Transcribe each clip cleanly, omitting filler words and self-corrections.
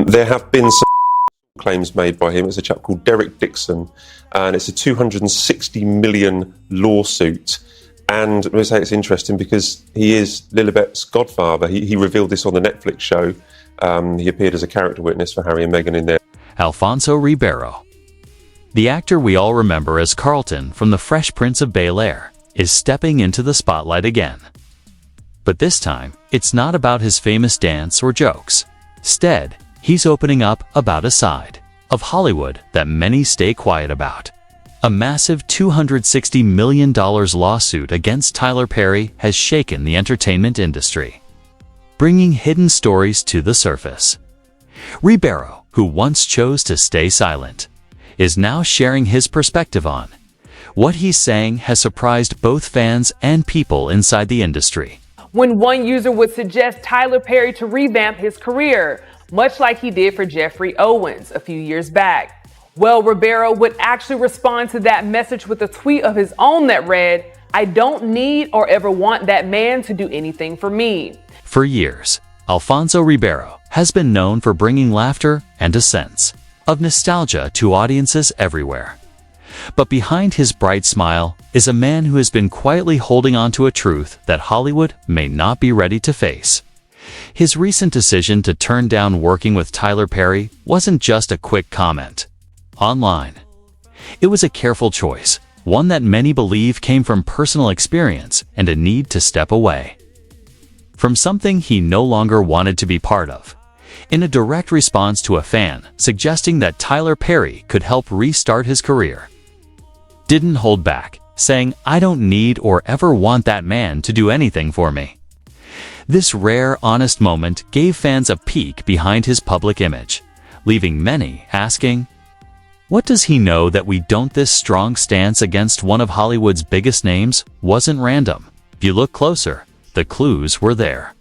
There have been some claims made by him. It's a chap called Derek Dixon, and it's a $260 million lawsuit. And I'm going to say it's interesting because he is Lilibet's godfather. He revealed this on the Netflix show. He appeared as a character witness for Harry and Meghan in there. Alfonso Ribeiro, the actor we all remember as Carlton from The Fresh Prince of Bel-Air, is stepping into the spotlight again. But this time, it's not about his famous dance or jokes. Instead, he's opening up about a side of Hollywood that many stay quiet about. A massive $260 million lawsuit against Tyler Perry has shaken the entertainment industry, bringing hidden stories to the surface. Ribeiro, who once chose to stay silent, is now sharing his perspective on what he's saying has surprised both fans and people inside the industry. When one user would suggest Tyler Perry to revamp his career, much like he did for Jeffrey Owens a few years back. Well, Ribeiro would actually respond to that message with a tweet of his own that read, "I don't need or ever want that man to do anything for me." For years, Alfonso Ribeiro has been known for bringing laughter and a sense of nostalgia to audiences everywhere. But behind his bright smile is a man who has been quietly holding on to a truth that Hollywood may not be ready to face. His recent decision to turn down working with Tyler Perry wasn't just a quick comment online. It was a careful choice, one that many believe came from personal experience and a need to step away from something he no longer wanted to be part of, in a direct response to a fan suggesting that Tyler Perry could help restart his career. Didn't hold back, saying, "I don't need or ever want that man to do anything for me." This rare, honest moment gave fans a peek behind his public image, leaving many asking, what does he know that we don't? This strong stance against one of Hollywood's biggest names wasn't random. If you look closer, the clues were there.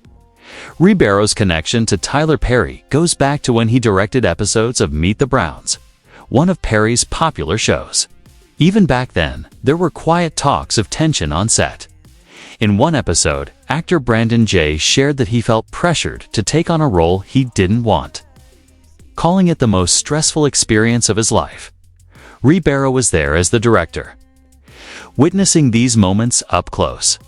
Ribeiro's connection to Tyler Perry goes back to when he directed episodes of Meet the Browns, one of Perry's popular shows. Even back then, there were quiet talks of tension on set. In one episode, actor Brandon Jay shared that he felt pressured to take on a role he didn't want, calling it the most stressful experience of his life. Ribeiro was there as the director, witnessing these moments up close.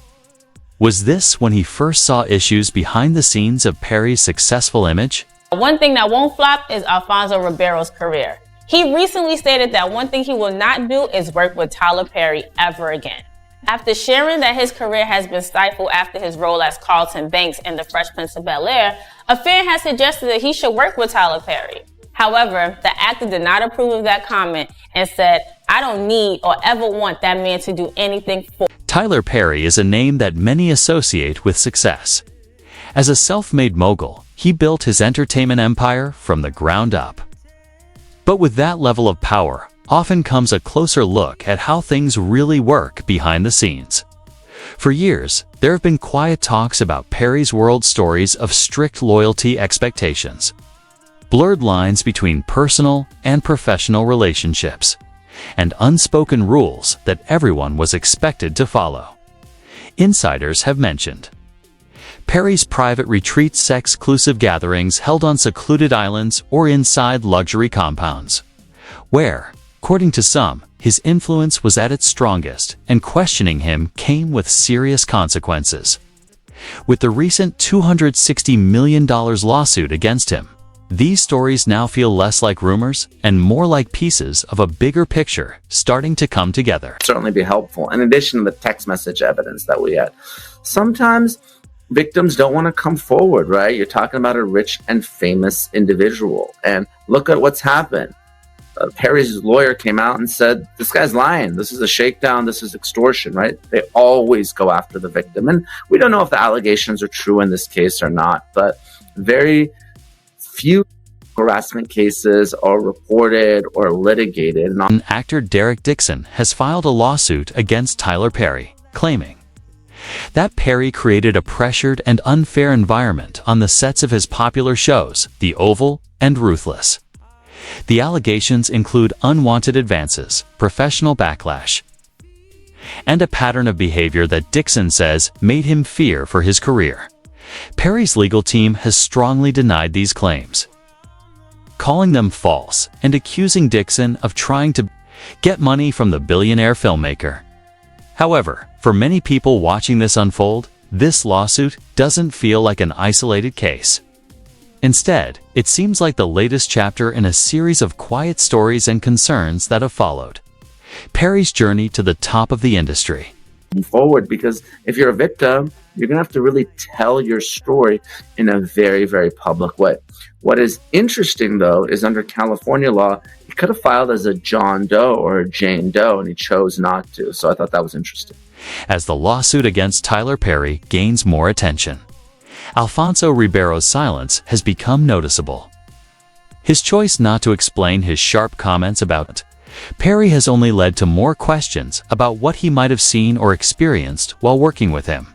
Was this when he first saw issues behind the scenes of Perry's successful image? One thing that won't flop is Alfonso Ribeiro's career. He recently stated that one thing he will not do is work with Tyler Perry ever again. After sharing that his career has been stifled after his role as Carlton Banks in The Fresh Prince of Bel-Air, a fan has suggested that he should work with Tyler Perry. However, the actor did not approve of that comment and said, "I don't need or ever want that man to do anything for." Tyler Perry is a name that many associate with success. As a self-made mogul, he built his entertainment empire from the ground up. But with that level of power, often comes a closer look at how things really work behind the scenes. For years, there have been quiet talks about Perry's world stories of strict loyalty expectations, blurred lines between personal and professional relationships, and unspoken rules that everyone was expected to follow. Insiders have mentioned Perry's private retreats, exclusive gatherings held on secluded islands or inside luxury compounds, where, according to some, his influence was at its strongest, and questioning him came with serious consequences. With the recent $260 million lawsuit against him, these stories now feel less like rumors and more like pieces of a bigger picture starting to come together. Certainly be helpful. In addition to the text message evidence that we had, sometimes victims don't want to come forward, right? You're talking about a rich and famous individual, and look at what's happened. Perry's lawyer came out and said, this guy's lying. This is a shakedown. This is extortion, right? They always go after the victim. And we don't know if the allegations are true in this case or not, but very few harassment cases are reported or litigated. Actor Derek Dixon has filed a lawsuit against Tyler Perry, claiming that Perry created a pressured and unfair environment on the sets of his popular shows, The Oval and Ruthless. The allegations include unwanted advances, professional backlash, and a pattern of behavior that Dixon says made him fear for his career. Perry's legal team has strongly denied these claims, calling them false and accusing Dixon of trying to get money from the billionaire filmmaker. However, for many people watching this unfold, this lawsuit doesn't feel like an isolated case. Instead, it seems like the latest chapter in a series of quiet stories and concerns that have followed Perry's journey to the top of the industry. Forward, because if you're a victim, you're going to have to really tell your story in a very, very public way. What is interesting, though, is under California law, he could have filed as a John Doe or a Jane Doe, and he chose not to. So I thought that was interesting. As the lawsuit against Tyler Perry gains more attention, Alfonso Ribeiro's silence has become noticeable. His choice not to explain his sharp comments about Perry has only led to more questions about what he might have seen or experienced while working with him.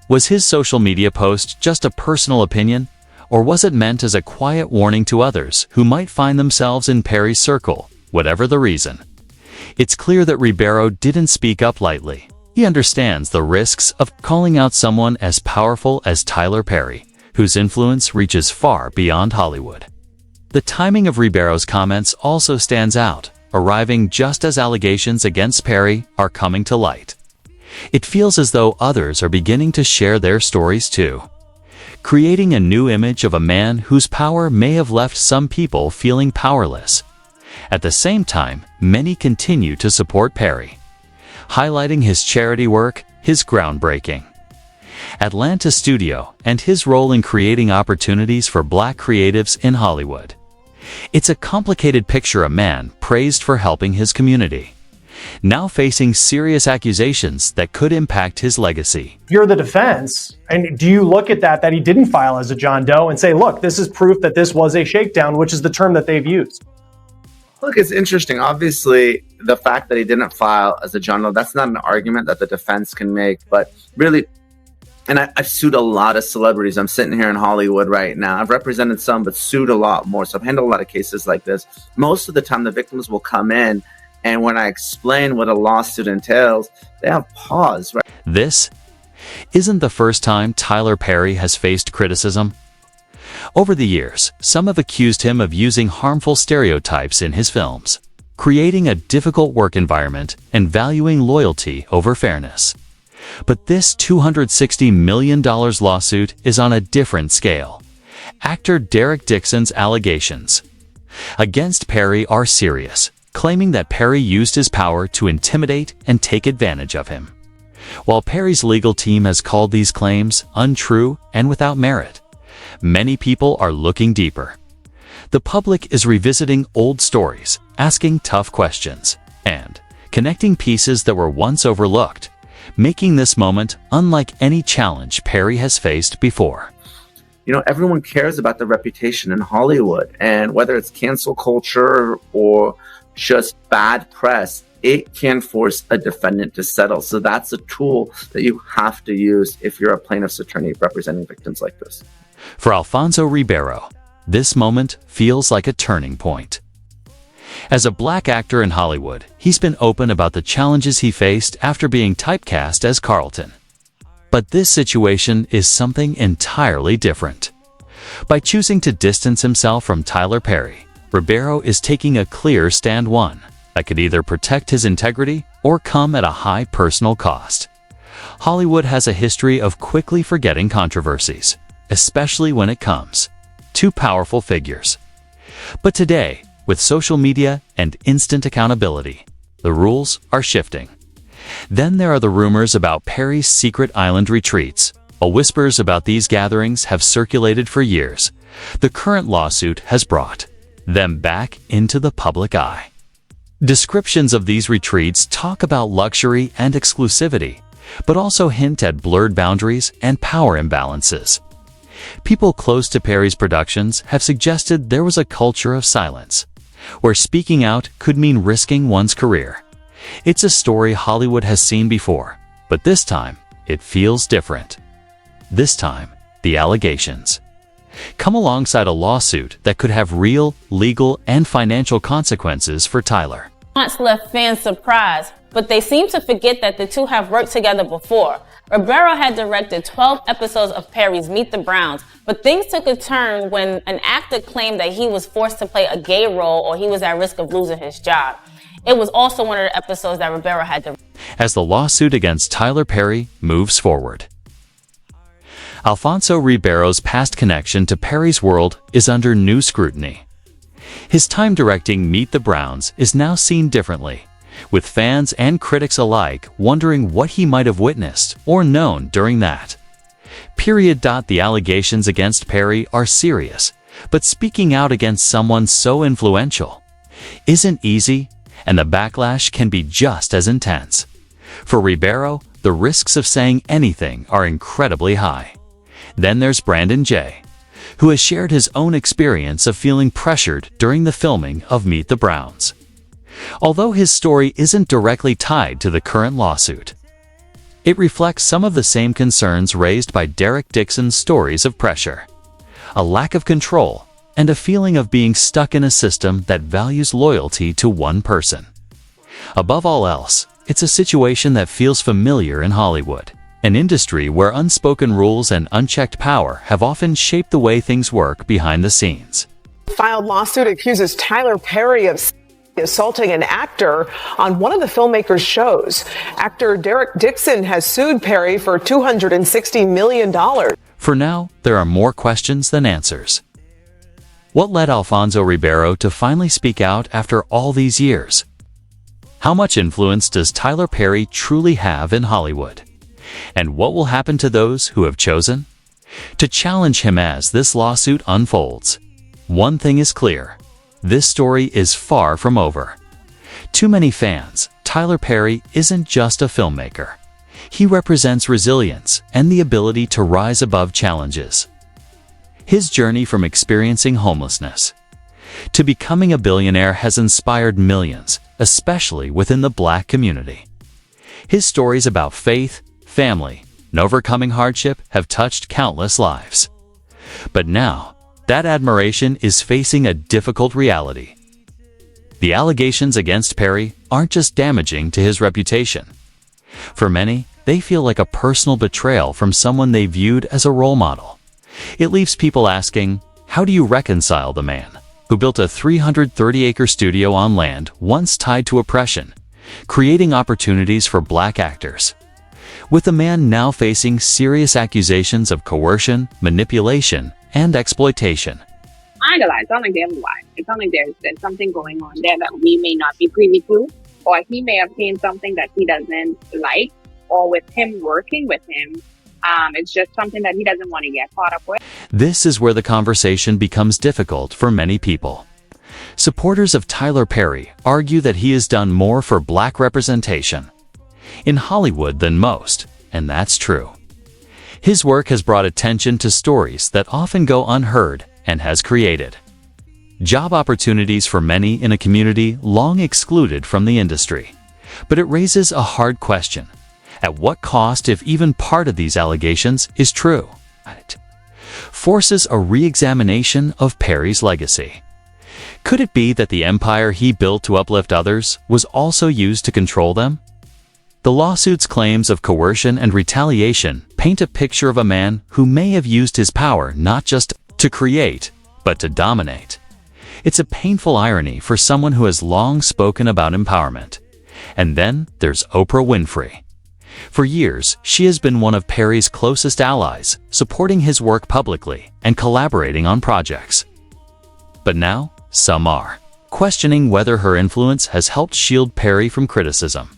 Was his social media post just a personal opinion, or was it meant as a quiet warning to others who might find themselves in Perry's circle, whatever the reason? It's clear that Ribeiro didn't speak up lightly. He understands the risks of calling out someone as powerful as Tyler Perry, whose influence reaches far beyond Hollywood. The timing of Ribeiro's comments also stands out, arriving just as allegations against Perry are coming to light. It feels as though others are beginning to share their stories too, creating a new image of a man whose power may have left some people feeling powerless. At the same time, many continue to support Perry, highlighting his charity work, his groundbreaking Atlanta studio, and his role in creating opportunities for Black creatives in Hollywood. It's a complicated picture of a man praised for helping his community, now facing serious accusations that could impact his legacy. You're the defense, and do you look at that he didn't file as a John Doe and say, look, this is proof that this was a shakedown, which is the term that they've used? Look, it's interesting. Obviously, the fact that he didn't file as a John Doe, that's not an argument that the defense can make. But really, and I've sued a lot of celebrities. I'm sitting here in Hollywood right now. I've represented some, but sued a lot more. So I've handled a lot of cases like this. Most of the time, the victims will come in, and when I explain what a lawsuit entails, they have pause. Right? This isn't the first time Tyler Perry has faced criticism. Over the years, some have accused him of using harmful stereotypes in his films, creating a difficult work environment and valuing loyalty over fairness. But this $260 million lawsuit is on a different scale. Actor Derek Dixon's allegations against Perry are serious, claiming that Perry used his power to intimidate and take advantage of him. While Perry's legal team has called these claims untrue and without merit, many people are looking deeper. The public is revisiting old stories, asking tough questions, and connecting pieces that were once overlooked, making this moment unlike any challenge Perry has faced before. You know, everyone cares about the reputation in Hollywood, and whether it's cancel culture or just bad press, it can force a defendant to settle. So that's a tool that you have to use if you're a plaintiff's attorney representing victims like this. For Alfonso Ribeiro, this moment feels like a turning point. As a Black actor in Hollywood, he's been open about the challenges he faced after being typecast as Carlton. But this situation is something entirely different. By choosing to distance himself from Tyler Perry, Ribeiro is taking a clear stand, one that could either protect his integrity or come at a high personal cost. Hollywood has a history of quickly forgetting controversies, especially when it comes to powerful figures. But today, with social media and instant accountability, the rules are shifting. Then there are the rumors about Perry's secret island retreats. While whispers about these gatherings have circulated for years, the current lawsuit has brought them back into the public eye. Descriptions of these retreats talk about luxury and exclusivity, but also hint at blurred boundaries and power imbalances. People close to Perry's productions have suggested there was a culture of silence, where speaking out could mean risking one's career. It's a story Hollywood has seen before, but this time, it feels different. This time, the allegations come alongside a lawsuit that could have real, legal, and financial consequences for Tyler. Left fans surprised, but they seem to forget that the two have worked together before. Ribeiro had directed 12 episodes of Perry's Meet the Browns, but things took a turn when an actor claimed that he was forced to play a gay role or he was at risk of losing his job. It was also one of the episodes that Ribeiro had directed. As the lawsuit against Tyler Perry moves forward, Alfonso Ribeiro's past connection to Perry's world is under new scrutiny. His time directing Meet the Browns is now seen differently, with fans and critics alike wondering what he might have witnessed or known during that. The allegations against Perry are serious, but speaking out against someone so influential isn't easy, and the backlash can be just as intense. For Ribeiro, the risks of saying anything are incredibly high. Then there's Brandon J., who has shared his own experience of feeling pressured during the filming of Meet the Browns. Although his story isn't directly tied to the current lawsuit, it reflects some of the same concerns raised by Derek Dixon's stories of pressure, a lack of control, and a feeling of being stuck in a system that values loyalty to one person. Above all else, it's a situation that feels familiar in Hollywood, an industry where unspoken rules and unchecked power have often shaped the way things work behind the scenes. Filed lawsuit accuses Tyler Perry of assaulting an actor on one of the filmmaker's shows. Actor Derek Dixon has sued Perry for $260 million. For now, there are more questions than answers. What led Alfonso Ribeiro to finally speak out after all these years? How much influence does Tyler Perry truly have in Hollywood? And what will happen to those who have chosen to challenge him as this lawsuit unfolds? One thing is clear: this story is far from over. To many fans, Tyler Perry isn't just a filmmaker. He represents resilience and the ability to rise above challenges. His journey from experiencing homelessness to becoming a billionaire has inspired millions, especially within the Black community. His stories about faith, family, and overcoming hardship have touched countless lives. But now, that admiration is facing a difficult reality. The allegations against Perry aren't just damaging to his reputation. For many, they feel like a personal betrayal from someone they viewed as a role model. It leaves people asking, how do you reconcile the man who built a 330-acre studio on land once tied to oppression, creating opportunities for Black actors, with the man now facing serious accusations of coercion, manipulation, and exploitation? I ain't gonna lie, it sounds like they have a lie. It sounds like there's something going on there that we may not be privy to, or he may have seen something that he doesn't like, or with him working with him, it's just something that he doesn't want to get caught up with. This is where the conversation becomes difficult for many people. Supporters of Tyler Perry argue that he has done more for Black representation in Hollywood than most, and that's true. His work has brought attention to stories that often go unheard and has created job opportunities for many in a community long excluded from the industry. But it raises a hard question: at what cost if even part of these allegations is true? It forces a re-examination of Perry's legacy. Could it be that the empire he built to uplift others was also used to control them? The lawsuit's claims of coercion and retaliation paint a picture of a man who may have used his power not just to create, but to dominate. It's a painful irony for someone who has long spoken about empowerment. And then there's Oprah Winfrey. For years, she has been one of Perry's closest allies, supporting his work publicly and collaborating on projects. But now, some are questioning whether her influence has helped shield Perry from criticism.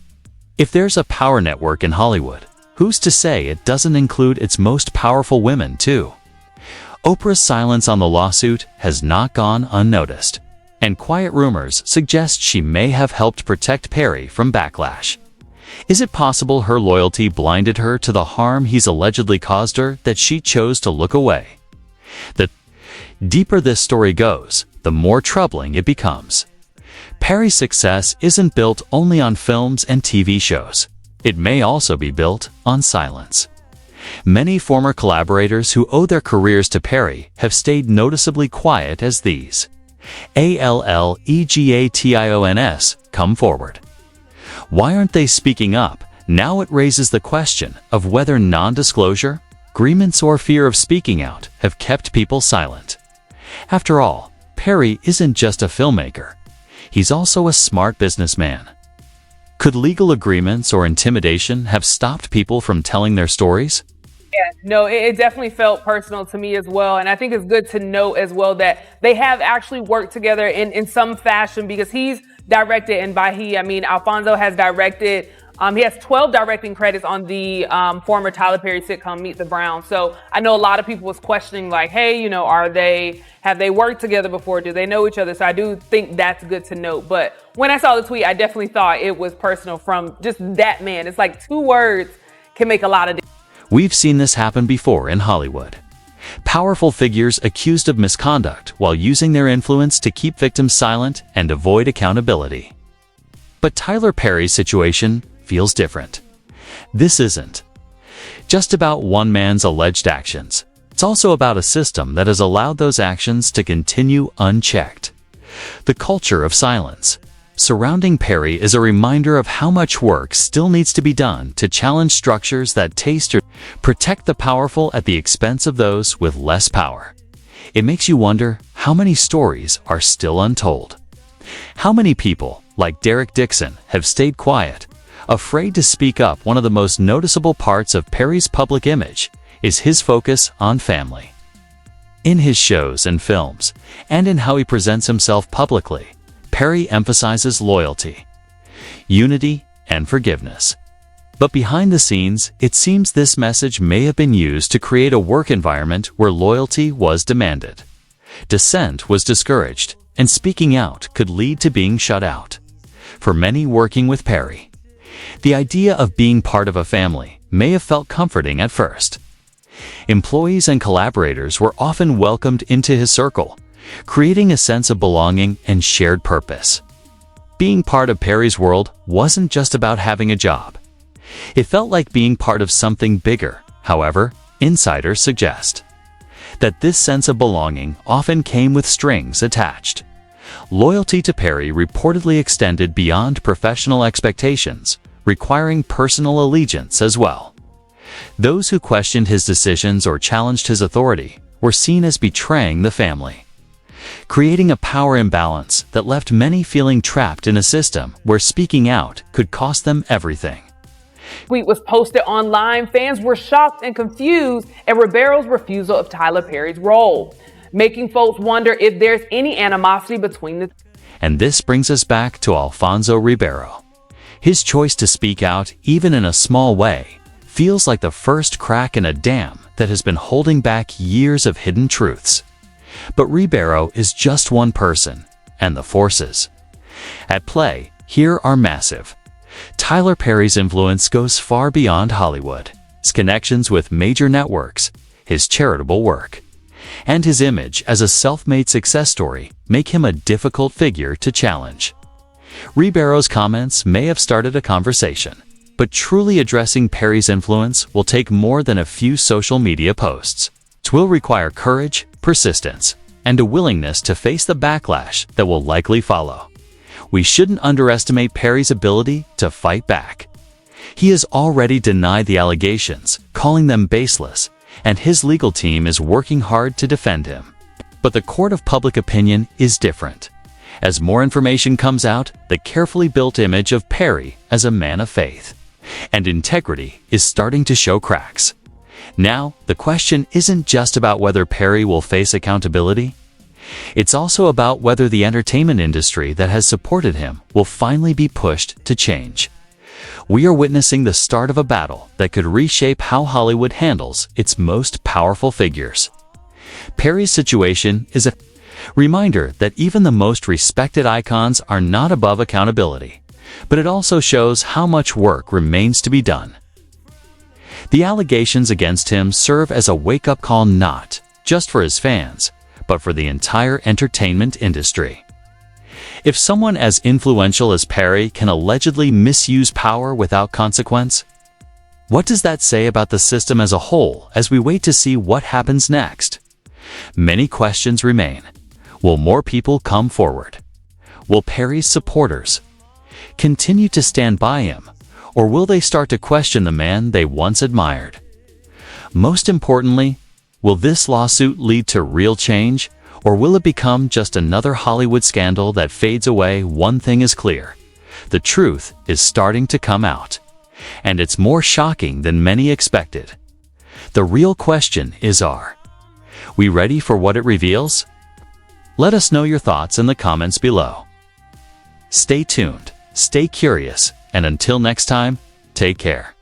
If there's a power network in Hollywood, who's to say it doesn't include its most powerful women too? Oprah's silence on the lawsuit has not gone unnoticed, and quiet rumors suggest she may have helped protect Perry from backlash. Is it possible her loyalty blinded her to the harm he's allegedly caused her that she chose to look away? The deeper this story goes, the more troubling it becomes. Perry's success isn't built only on films and TV shows. It may also be built on silence. Many former collaborators who owe their careers to Perry have stayed noticeably quiet as these ALLEGATIONS, come forward. Why aren't they speaking up? Now it raises the question of whether non-disclosure, agreements, or fear of speaking out have kept people silent. After all, Perry isn't just a filmmaker. He's also a smart businessman. Could legal agreements or intimidation have stopped people from telling their stories? Yeah, no, it definitely felt personal to me as well. And I think it's good to note as well that they have actually worked together in some fashion, because he's directed, and by he, I mean Alfonso has directed. He has 12 directing credits on the former Tyler Perry sitcom Meet the Browns. So I know a lot of people was questioning, like, hey, you know, have they worked together before? Do they know each other? So I do think that's good to note. But when I saw the tweet, I definitely thought it was personal from just that man. It's like 2 words can make a lot of difference. We've seen this happen before in Hollywood. Powerful figures accused of misconduct while using their influence to keep victims silent and avoid accountability. But Tyler Perry's situation feels different. This isn't just about one man's alleged actions. It's also about a system that has allowed those actions to continue unchecked. The culture of silence surrounding Perry is a reminder of how much work still needs to be done to challenge structures that taste or protect the powerful at the expense of those with less power. It makes you wonder how many stories are still untold. How many people, like Derek Dixon, have stayed quiet, afraid to speak up? One of the most noticeable parts of Perry's public image is his focus on family. In his shows and films, and in how he presents himself publicly, Perry emphasizes loyalty, unity, and forgiveness. But behind the scenes, it seems this message may have been used to create a work environment where loyalty was demanded, dissent was discouraged, and speaking out could lead to being shut out. For many working with Perry, the idea of being part of a family may have felt comforting at first. Employees and collaborators were often welcomed into his circle, creating a sense of belonging and shared purpose. Being part of Perry's world wasn't just about having a job. It felt like being part of something bigger. However, insiders suggest that this sense of belonging often came with strings attached. Loyalty to Perry reportedly extended beyond professional expectations, requiring personal allegiance as well. Those who questioned his decisions or challenged his authority were seen as betraying the family, creating a power imbalance that left many feeling trapped in a system where speaking out could cost them everything. Tweet was posted online. Fans were shocked and confused at Ribeiro's refusal of Tyler Perry's role, making folks wonder if there's any animosity between the two. And this brings us back to Alfonso Ribeiro. His choice to speak out, even in a small way, feels like the first crack in a dam that has been holding back years of hidden truths. But Ribeiro is just one person, and the forces at play here are massive. Tyler Perry's influence goes far beyond Hollywood. His connections with major networks, his charitable work, and his image as a self-made success story make him a difficult figure to challenge. Ribeiro's comments may have started a conversation, but truly addressing Perry's influence will take more than a few social media posts. It will require courage, persistence, and a willingness to face the backlash that will likely follow. We shouldn't underestimate Perry's ability to fight back. He has already denied the allegations, calling them baseless, and his legal team is working hard to defend him. But the court of public opinion is different. As more information comes out, the carefully built image of Perry as a man of faith and integrity is starting to show cracks. Now, the question isn't just about whether Perry will face accountability. It's also about whether the entertainment industry that has supported him will finally be pushed to change. We are witnessing the start of a battle that could reshape how Hollywood handles its most powerful figures. Perry's situation is a reminder that even the most respected icons are not above accountability, but it also shows how much work remains to be done. The allegations against him serve as a wake-up call not just for his fans, but for the entire entertainment industry. If someone as influential as Perry can allegedly misuse power without consequence, what does that say about the system as a whole as we wait to see what happens next? Many questions remain. Will more people come forward? Will Perry's supporters continue to stand by him, or will they start to question the man they once admired? Most importantly, will this lawsuit lead to real change, or will it become just another Hollywood scandal that fades away? One thing is clear: the truth is starting to come out, and it's more shocking than many expected. The real question is, are we ready for what it reveals? Let us know your thoughts in the comments below. Stay tuned, stay curious, and until next time, take care.